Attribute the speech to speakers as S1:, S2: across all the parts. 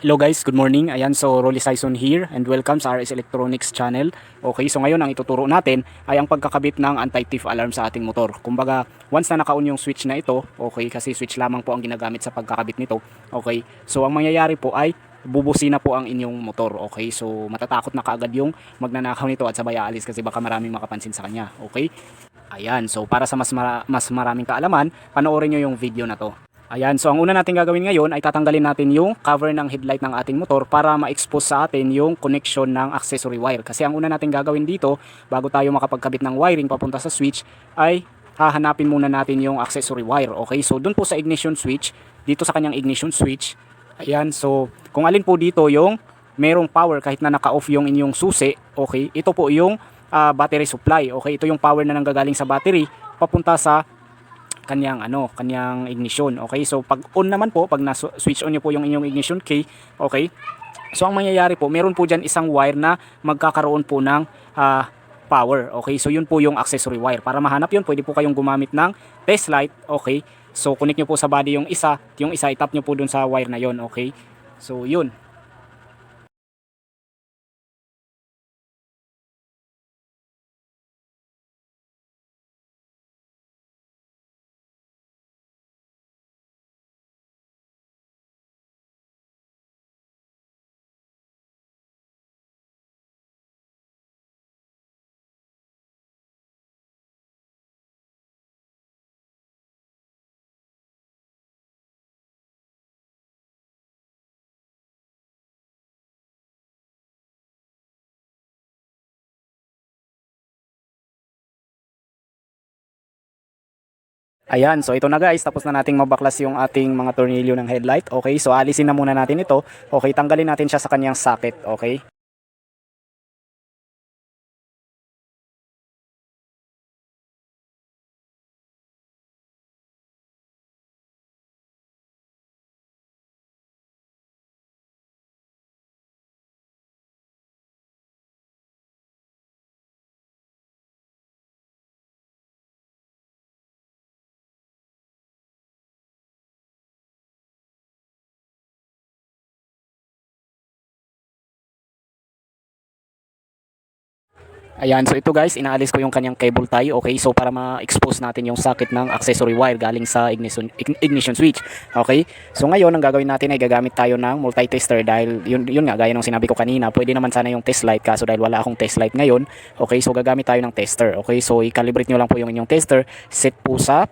S1: Hello guys, good morning. Ayan, so Rolly Sison here and welcome sa RS Electronics channel. Okay, so ngayon ang ituturo natin ay ang pagkakabit ng anti-thief alarm sa ating motor. Kumbaga, once na naka-on yung switch na ito, okay, kasi switch lamang po ang ginagamit sa pagkakabit nito. Okay, so ang mangyayari po ay bubusina po ang inyong motor. Okay, so matatakot na kaagad yung magnanakaw nito at sabay aalis kasi baka maraming makapansin sa kanya. Okay, ayan, so para sa mas maraming kaalaman, panoorin nyo yung video na to. Ayan, so ang una natin gagawin ngayon ay tatanggalin natin yung cover ng headlight ng ating motor para ma-expose sa atin yung connection ng accessory wire. Kasi ang una natin gagawin dito, bago tayo makapagkabit ng wiring papunta sa switch, ay hahanapin muna natin yung accessory wire. Okay, so dun po sa ignition switch, dito sa kanyang ignition switch, ayan, so kung alin po dito yung merong power kahit na naka-off yung inyong susi, okay, ito po yung battery supply. Okay, ito yung power na nanggagaling sa battery papunta sa kanyang ignition. Okay, so pag on naman po, pag na-switch on niyo po yung inyong ignition key, okay, so ang mangyayari po, meron po dyan isang wire na magkakaroon po ng power. Okay, so yun po yung accessory wire. Para mahanap yun, pwede po kayong gumamit ng test light. Okay, so connect nyo po sa body yung isa itap nyo po dun sa wire na yun. Okay, so yun. Ayan, so ito na guys, tapos na nating mabaklas yung ating mga tornilyo ng headlight. Okay, so alisin na muna natin ito. Okay, tanggalin natin siya sa kanyang socket. Okay. Ayan, so ito guys, inaalis ko yung kanyang cable tie. Okay, so para ma-expose natin yung socket ng accessory wire galing sa ignition switch. Okay, so ngayon ang gagawin natin ay gagamit tayo ng multi-tester dahil yun nga, gaya ng sinabi ko kanina, pwede naman sana yung test light kaso dahil wala akong test light ngayon. Okay, so gagamit tayo ng tester. Okay, so i-calibrate nyo lang po yung inyong tester, set po sa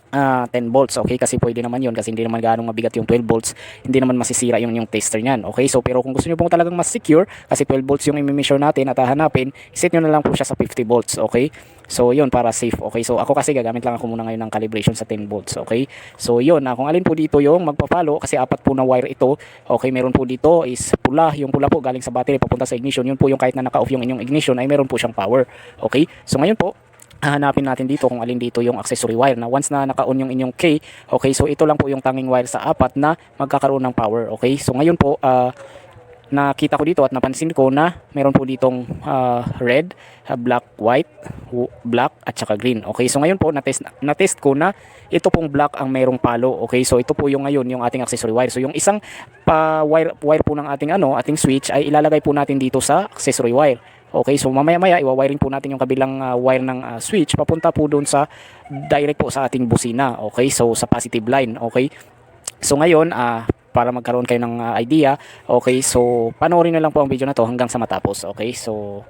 S1: 10 volts. Okay, kasi pwede naman yun kasi hindi naman ganong mabigat yung 12 volts, hindi naman masisira yung tester niyan. Okay, so pero kung gusto niyo pong talagang mas secure kasi 12 volts yung i-measure natin at hahanapin, set niyo na lang po siya sa 50 volts. Okay, so yun para safe. Okay, so ako kasi gagamit lang ako muna ngayon ng calibration sa 10 volts. Okay, so yun, kung alin po dito yung magpa-follow kasi apat po na wire ito. Okay, meron po dito is pula, yung pula po galing sa battery papunta sa ignition, yun po yung kahit na naka-off yung inyong ignition ay meron po siyang power. Okay, so ngayon po hahanapin natin dito kung alin dito yung accessory wire na once na naka-on yung inyong key. Okay, so ito lang po yung tanging wire sa apat na magkakaroon ng power. Okay, so ngayon po nakita ko dito at napansin ko na meron po ditong red, black, white, black at saka green. Okay, so ngayon po na-test ko na ito pong black ang mayroong palo. Okay, so ito po yung ngayon yung ating accessory wire. So yung isang wire po ng ating switch ay ilalagay po natin dito sa accessory wire. Okay, so mamaya-maya iwa-wiring po natin yung kabilang wire ng switch papunta po doon sa direct po sa ating busina. Okay, so sa positive line. Okay, so ngayon para magkaroon kayo ng idea, okay, so panoorin na lang po ang video na to hanggang sa matapos. Okay, so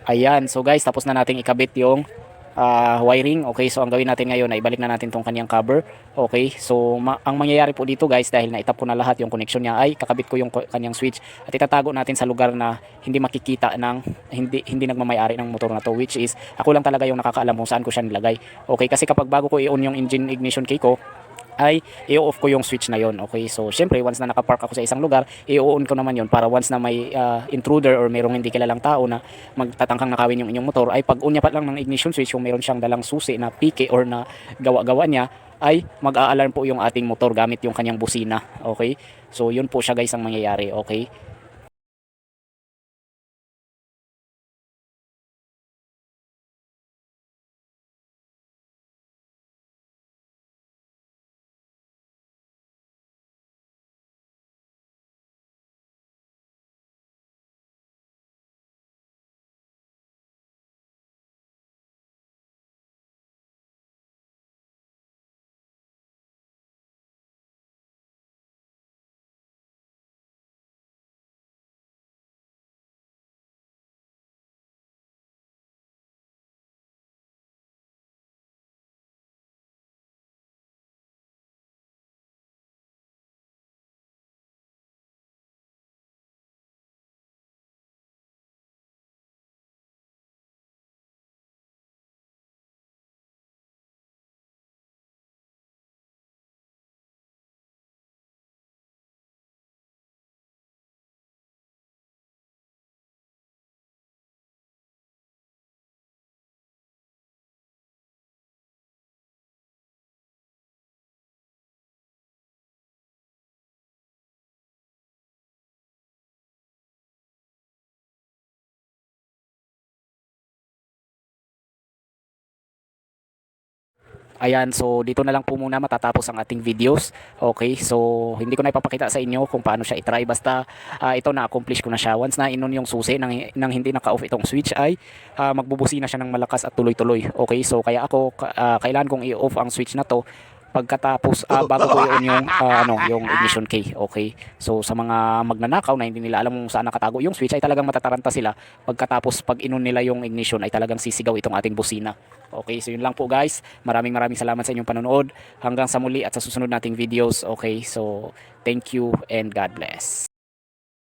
S1: Ayan, so guys, tapos na nating ikabit yung wiring. Okay, so ang gawin natin ngayon ay ibalik na natin tong kanyang cover. Okay, so ang mangyayari po dito guys, dahil naitap ko na lahat yung connection niya, ay kakabit ko yung kanyang switch at itatago natin sa lugar na hindi makikita ng hindi nagmamay-ari ng motor na to, which is ako lang talaga yung nakakaalam kung saan ko siya nilagay. Okay, kasi kapag bago ko i-on yung engine ignition key ko, ay i-off ko yung switch na yon. Okay, so syempre once na nakapark ako sa isang lugar, i-on ko naman yon para once na may intruder or mayroong hindi kilalang tao na magtatangkang nakawin yung inyong motor, ay pag unya pa lang ng ignition switch, kung mayroon siyang dalang susi na pike or na gawa-gawa niya, ay mag-a-alarm po yung ating motor gamit yung kanyang busina. Okay, so yun po siya guys ang mangyayari. Okay. Ayan, so dito na lang po muna matatapos ang ating videos. Okay, so hindi ko na ipapakita sa inyo kung paano siya i-try. Basta ito na-accomplish ko na siya. Once na inon yung susi nang hindi naka-off itong switch, ay magbubusi na siya ng malakas at tuloy-tuloy. Okay, so kaya ako kailangan kong i-off ang switch na to pagkatapos bago ko i-on yung yung ignition key. Okay, so sa mga magnanakaw na hindi nila alam kung saan nakatago yung switch, ay talagang matataranta sila pagkatapos pag inon nila yung ignition, ay talagang sisigaw itong ating busina. Okay, so yun lang po guys, maraming salamat sa inyong panonood. Hanggang sa muli at sa susunod nating videos. Okay, so thank you and God bless.